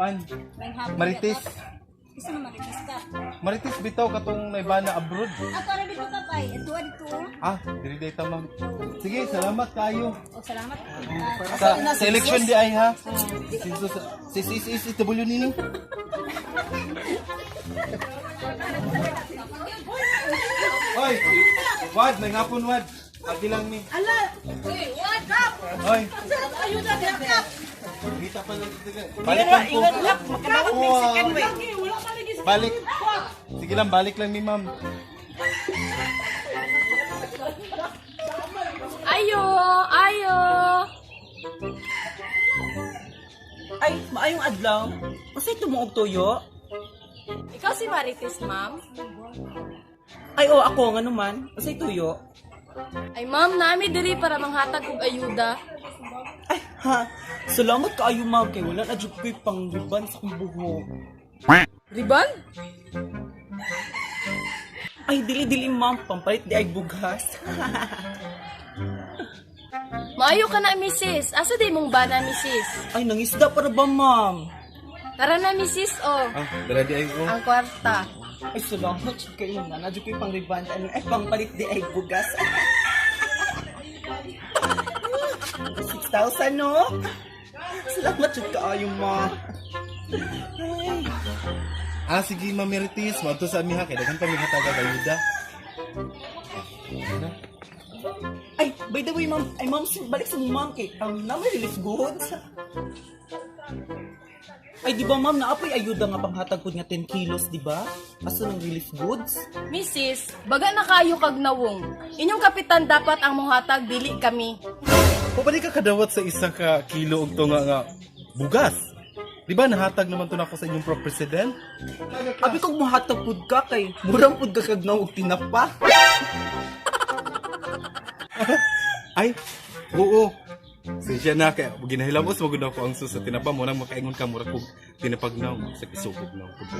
kuan. May hapon. Marites. Isa na marites ka. Marites bitaw katong naibana abroad. Ako rin dito ka pa. Ito dito. Ah, diri data ma'am. Sige, salamat kayo. O salamat. Sa election di ay ha. Si W nini. Hoy, wad, may ngapon wad. Agi lang ni. Ala! Uy, what up? Hoy, Sarap ayuda niya kap. kita pa lang dito. Balik lang po. Makadawat Mexican way. Wala ka lagi sa Balik. Sige lang, balik lang ni ma'am. Ayo, ayo. Ay, maayong adlaw. Masay tumuog tuyo? Ikaw si Marites, ma'am? Ay, o ako, nga naman. Masay tuyo? Ay, ma'am, nami diri para manghatag og ayuda. Ay, ha? Salamat kaayo, ma'am. Kay wala na dyan ko'y pang-riban sa kong buhok. Riban? Ay, dili-dili, ma'am. Pampalit di ay bugas. Maayo ka na, misis. Asa di mong bana, misis? Ay, nangisda para ba, ma'am? Tara na, misis, oh. Ah, dala di ay ko. Ang kwarta. Ay, salamat dyan kayo na. Na dyan ko'y pang-riban. Ay, pampalit di ay bugas. 6,000, no? Salamat dyan kaayo, ma'am. Ay. Ah, sige, Ma'am Meritis. Mato sa amiha. Kaya dagan pa may hataga ayuda. Ay, by the way, ma'am. Ay, ma'am, balik sa ma'am kay naman relief goods. Ay, di ba, ma'am, naapay ayuda nga panghatag ko niya 10 kilos, di ba? Aso ng relief goods? Misis, baga na kayo kag nawong. Inyong kapitan dapat ang muhatag, dili kami. Pabalik ka kadawat sa isa ka kilo og tunga nga bugas. Di ba nahatag naman to nako sa inyong pro-president? Abi kong muhatag pud ka kay murang pud ka kag nawog tinapa. Ay, oo. Siya na kaya ginahilamos mo gud ako ang sus sa tinapa mo nang makaingon ka mura kog tinapagnaw sa isukog na pud.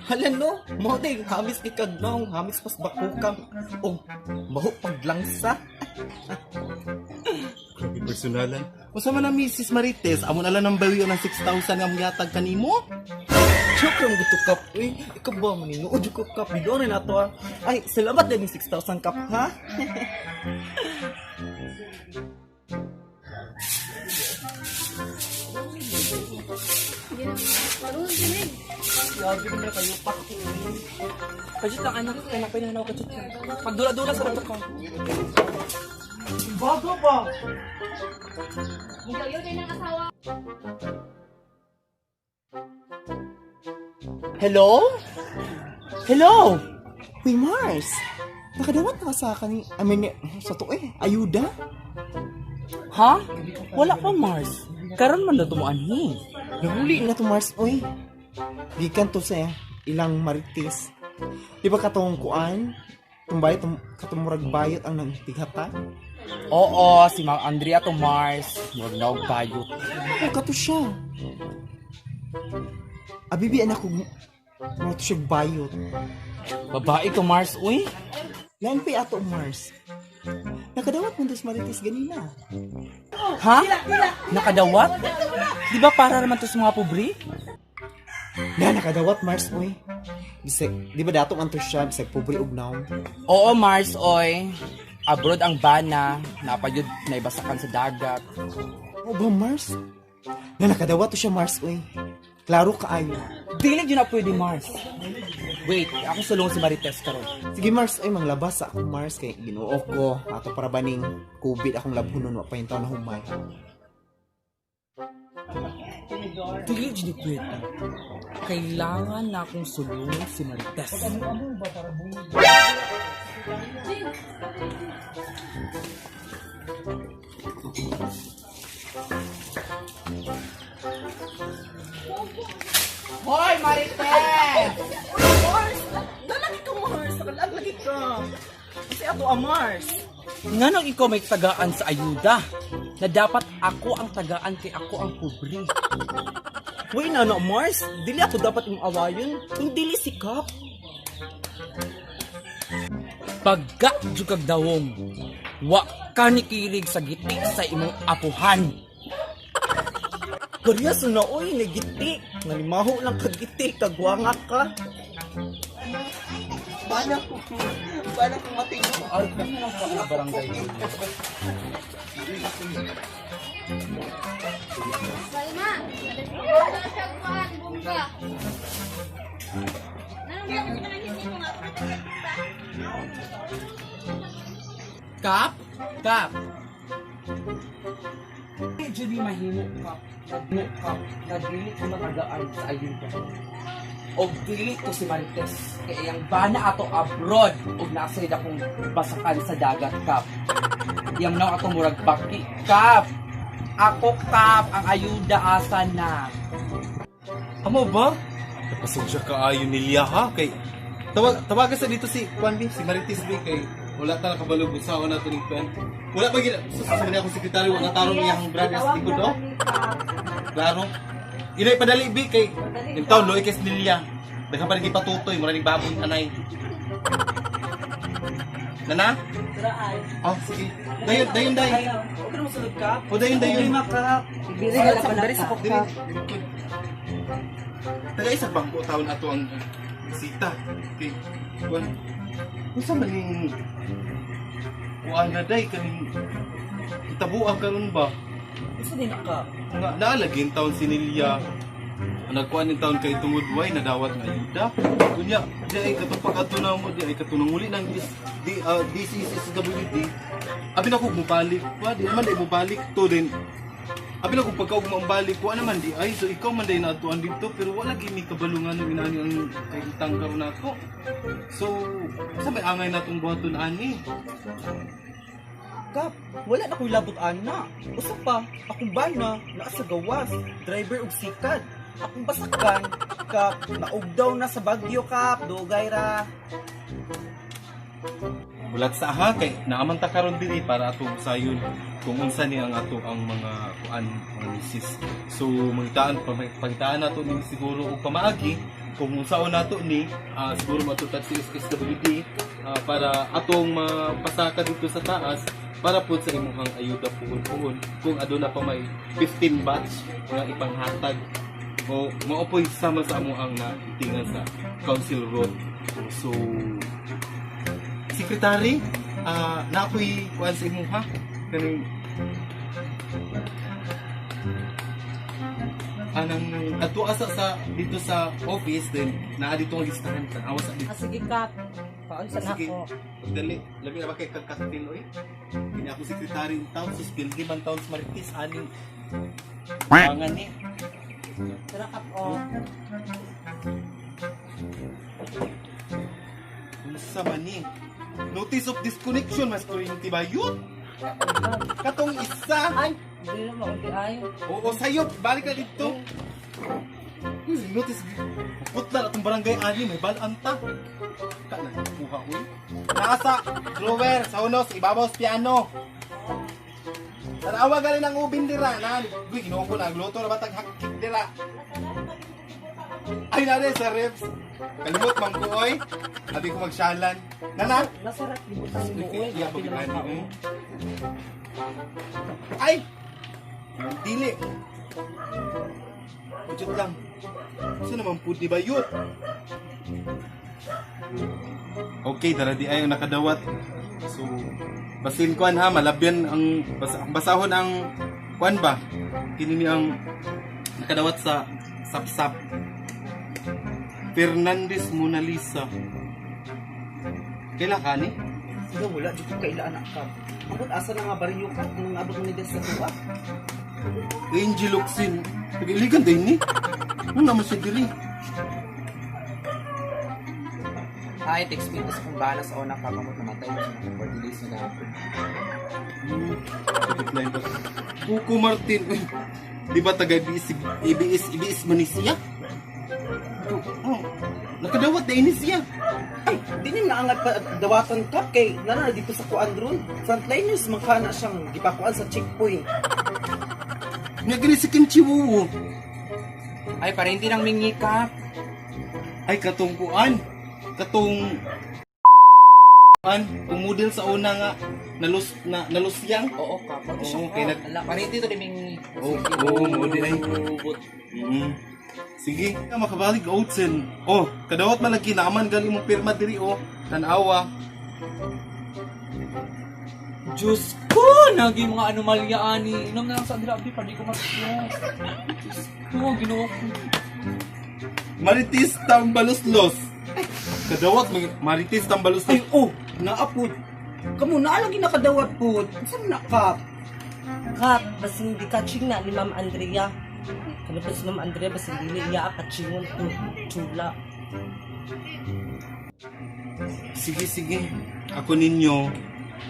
Hala no, mo day hamis ni kag nawong hamis pas bakukam og baho paglangsa. Personalan. Usa man na Mrs. Marites, amo na lang nang bawiyo ng 6,000 nga miyatag kanimo? Joke lang gusto kap. Uy, ikaw ba maninuod ko kap bidore na to ah. Ay, salamat din ni 6,000 kap ha. Grabe na kayo pa. Kajit ang anak, kaya napinanaw ka dyan. Pagdula-dula sa rato ka. Bago ba? Hello? Hello? Uy, Mars. Nakadawat na ka sa akin. Sa to ayuda? Ha? Wala pa, Mars. Karon man na tumuanhi. Nahuli na to, Mars. Uy, gikan to sa ilang marites. Di ba katong kuan? Tumbay, katumurag bayot ang nang tighata? Oo, si Mang Andrea to Mars. Huwag na og bayot. Oh, kato siya. Abibi, anak ko. Mga to siya bayot. Babae to Mars, uy. Lain pa ato, Mars. Nakadawat mo dos marites ganina. Ha? Nakadawat? Di ba para naman to sa mga pobre? Na, nakadawat, Mars, oy. Bisag, di ba dato man to siya, bisag pobre og naong. Oo, Mars, oy. Abroad ang bana, napayod na ibasakan sa dagat. O ba, Mars? Na, nakadawat to siya, Mars, oy. Klaro kaayo. Dili yun na pwede, Mars. Wait, ako sulong si Marites karon. Sige, Mars, ay manglabas sa ako, Mars, kay ginuo ko. Ato para baning COVID akong labunon, wa pa yung taon na humay. Dili yun pwede. Kailangan na akong sulong si Marites. Hoy, Marites! Mars! Nalagi ka, Mars! Nakalagi ka! Kasi ato ang Mars. Nga nang ikaw may tagaan sa ayuda, na dapat ako ang tagaan kay ako ang pobre. Uy, na Mars! Dili ako dapat yung awayon. Yung dili sikap. Pagka jukag dawong, wa ka nikilig sa giti sa imong apuhan. Karyas na oy, nagiti. Nalimaho lang kagiti, kagwanga ka. Bala ko matingo. Ay, kami lang sa barangay. Salma! Wala siya kuhan, bumba. Kap? Kap? Medyo di mahimo kap. Mahimo kap. Nagdili ko matagaan sa ayuda. O dili ko si Marites. Kaya yung bana ato abroad. O nasa akong basakan sa dagat kap. Yang naw ato murag baki. Kap! Ako kap, ang ayuda asa na. Amo ba? Napasog siya kaayo ni Lia ha kay tawagan sa dito si Juan B, si Marites B kay wala ta nakabalog sa na to ni Juan. Wala pa gid susunod ako sekretary wala tarong iyang brad as tingod do. Klaro. Inay padali B kay yung taon loy kay ni Lia. Daghan pa rin patutoy mura ning baboy anay. Nana? Oh, sige. Dayon. Huwag ka naman sunod ka. O dayon. Bili ka lang dari sa kokka. Taga isa bangko taon ato ang bisita. Okay. Kuan. Unsa man ning kuan na day kaning itabuan karon ba? Isa din ka. Nga naalagin taon si Nilia. Nagkuan ng taon kay tungod way nadawat nga ayuda. Kunya, di ay katong pagkatunaw mo, di ay katunang muli ng DCSWD. Abi na ko mubalik pa, di naman di mubalik to din. Abi na ko pagkaog mo ang balik ko naman di ay so ikaw man day naatuan dito pero wala gini kabalungan ng inani ang kay tanggaw nako. So, sa may angay natong buhaton ani. Kap, wala na ko'y labot ana. Usa pa, akong bana, naa sa gawas, driver og sikad. Akong basakan, Kap, naugdaw na sa Bagyo, Kap, dugay ra. Bulat sa aha kay naaman ta karon diri para ato sayon kung unsa ni ang ato ang mga kuan mga misis. So mangitaan pagitaan nato ni siguro og pamaagi kung unsaon nato ni siguro matutad si SSWD para atong mapasaka dito sa taas para po sa imong ayuda puhon-puhon kung aduna pa may 15 batch nga ipanghatag o maopoy sama sa amo ang natingan sa Council Road. So Secretary, na ako'y kuhan sa imo ha? Kaning anang ato asa sa dito sa office din naa dito ang listahan sa awas sa dito. Sige, Kap. Paunsa na Sige. ako. Dali, labi na ba kay kagkakatil oy? Kini ako secretary in town sa skill man town sa Marites aning pangan ni. Tara, Kap. Oh. Unsa man ni? Notice of disconnection mas kuryente ba yun? Katong isa. Ay, hindi na maunti ay. Oo, sayo, balik na dito. Notice, putla na itong barangay ani, may balanta. Ka na, kuha ko eh. Nasa, drawer, sa unos, ibabaw sa piano. Tanawa galing ng ubin dira, na, uy, ginawa ko na, gluto na batang hakik dira. Ay, nare, sa reps. Kalimot, mangkuoy. Sabi ko magsyalan. Nana? Masarap libutan mo. Uy, Iya, grabe naman pagkain ako. eh. Ay! Dili. Pujot lang. Saan naman po, di ba yun? Okay, dara di ay ang nakadawat. So, basin kuan ha, malabyan ang basahon ang kuan ba? Kini ni ang nakadawat sa sapsap. Fernandez Mona Lisa. Kailan ka ni? Sige, wala, di ko kailaan na, Kap. Abot, asa na nga bariyo, Kap, nung abot mo ni Des sa tuwa. Angel Oxin. Nag-iligan din ni. Ano naman siya diri? Hi, text me sa kung bala sa unang kakamot namatay mo sa mga 40 days na ako. Decline ba? Kuko Martin. Uy, di ba taga IBS Manisia? Oh, nakadawat na ini siya. Ay, di niya naangat pa dawatan, Kap, kay nana dito sa kuan ron. Frontliners, makana siyang gipakuan sa checkpoint. Nga gani si Kim Chiwoo. Ay, para hindi nang mingikap. Ay, katong kuan. Katong kuan, kung model sa una nga nalusyang. Oo, Kap. Oo, kay nag Pariti to diming model ay. Sige, makabalik Oatsen. Oh, kadawat man lagi naman gali mo pirma diri oh. Tanawa. Diyos ko! Nagi mga anomalya ani. Inom na lang sa grabe pa di ko mag-stress. Diyos ko, ginawa ko. Maritis tambaluslos. Kadawat maritis tambaluslos. Ay, oh, naapod. Kamu na lagi nakadawat po. Saan na, Kap? Kap, basta hindi kaching na ni Ma'am Andrea. Kalapit si Ma'am Andrea, basta hindi niya kachingon to. Chula. Sige. Ako ninyo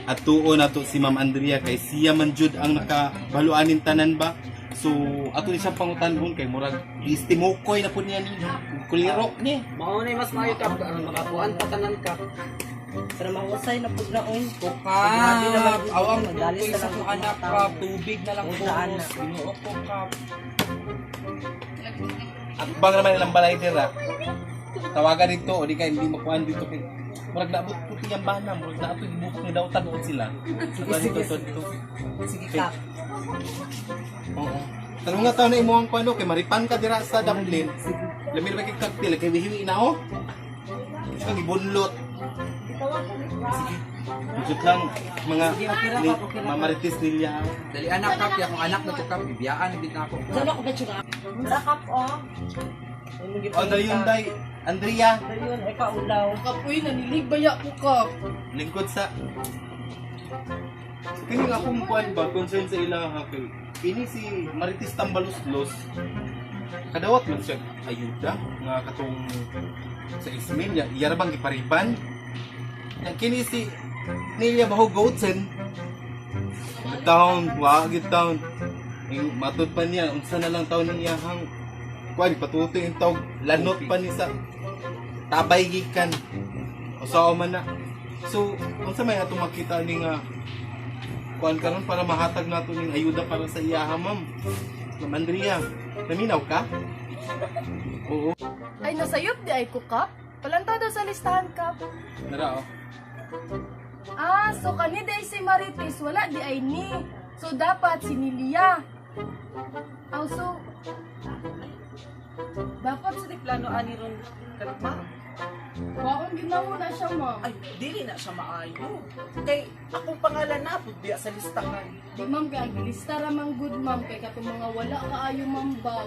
at tuon nato si Ma'am Andrea kay siya man jud ang nakabaluanin tanan ba. So ato ni siyang pangutanhon kay murag istimokoy na po niya ni kuliro ni. Mao na mas maayo Kap. Makapuan patanan Kap. Pero mahusay na po na oy. Kap! Awang Magalis tukoy na sa lang kong po anak mga tao. Kap. Tubig na lang po. Daan na. Ginoo ko Kap. At bang naman ilang balay dira. Tawagan dito o di kay hindi makuan dito kay murag naabot ko tiyang bana, murag naabot gibukok ni daw tagoon sila. Dito. Sige, Kap. Oo. Tanong nga taon na imo ang kuano kay maripan ka dira sa Dublin. Lamir ba kay cocktail kay hiwi na oh. Sige gibunlot. Sige. Ujut lang mga ni mamaritis nila. Dali anak Kap. Yung anak na to Kap. Bibiyaan din ako. Diyan ako kaching. Sa Kap, oh. O dayon day Andrea Ayun, ay kaulaw. Kapoy, naniligbaya ko Kap. lingkod sa kini nga akong kuan ba concern sa ilaha kay ini si Maritis Tambaluslos kadawat man siya ayuda nga katong sa Ismail ya iya ra bang gipariban yang kini si Nelia Baho Goatsen town wagit town yung matod pa niya unsa na lang taon niya hang kuan patutoy yung tawag lanot pa ni sa tabay gikan usaw man na so unsa may ato makita ni nga kuan karon para mahatag nato ning ayuda para sa iyaha ma'am Andrea naminaw ka oo Ay, nasayop di ay ko Kap. Palantado sa listahan Kap. nara oh Ah, so kani day si Marites, wala di ay ni. So dapat si Nilia. Oh, so dapat sa plano ani ron kalma. Waon ginawa na siya ma. Ay, dili na siya maayo. Kay, akong pangalan na po diya sa listahan. Di ma'am kay lista ra mang good ma'am kay katong mga wala kaayo ma'am ba,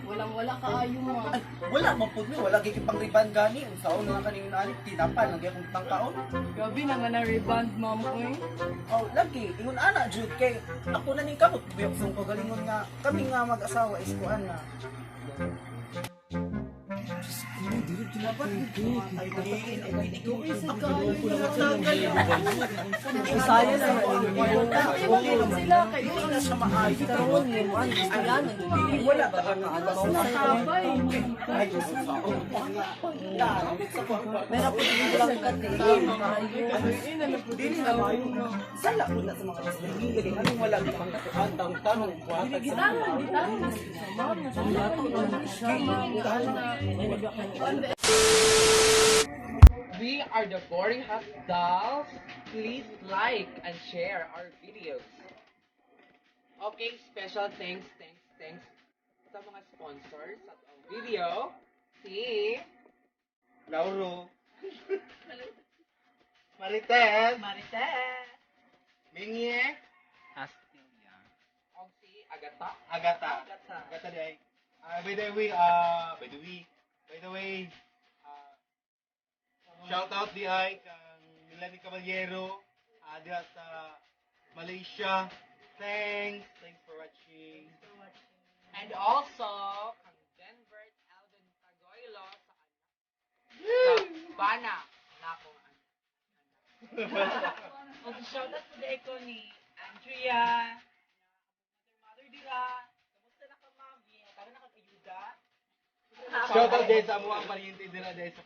wala kaayo ma'am. Ay, wala man po niyo. Wala giging pang-riban gani. Ang saon na lang kanina anik, tinapan. Lagi akong tangkaon. Grabe na nga na rebound ma'am ko eh. Oh, lagi. Ingon ana, Jude. Kay, ako na ning kamot. Biyok sa kagalingon nga. Kami nga mag-asawa is kuan na. Isaya na yun. Sila kay Dili na siya maayo. Karoon yung ano, ilan, hindi Wala ka na. sabay. Pero po yung langkat eh. Dili na maayo. Sala po na sa mga kasbili. Anong wala ka pang katuan? Tanong. Kuhatag sa We are the Boring Hot Dolls. Please like and share our videos. Okay, special thanks sa mga sponsors sa ang video. Si Lauro Marites Mingie Astilla. O si Agata. Agata di ay by the way shout out di ay kang Melanie Caballero diha sa Malaysia. Thanks for watching. And also, kang Denver Alvin Tagoylo sa Bana na akong anak. Okay, shout out today ko ni Andrea, mother dira. Kamusta na ka, ma'am? Tara na kag ayuda. Shout out din sa mga pariente dira dahil sa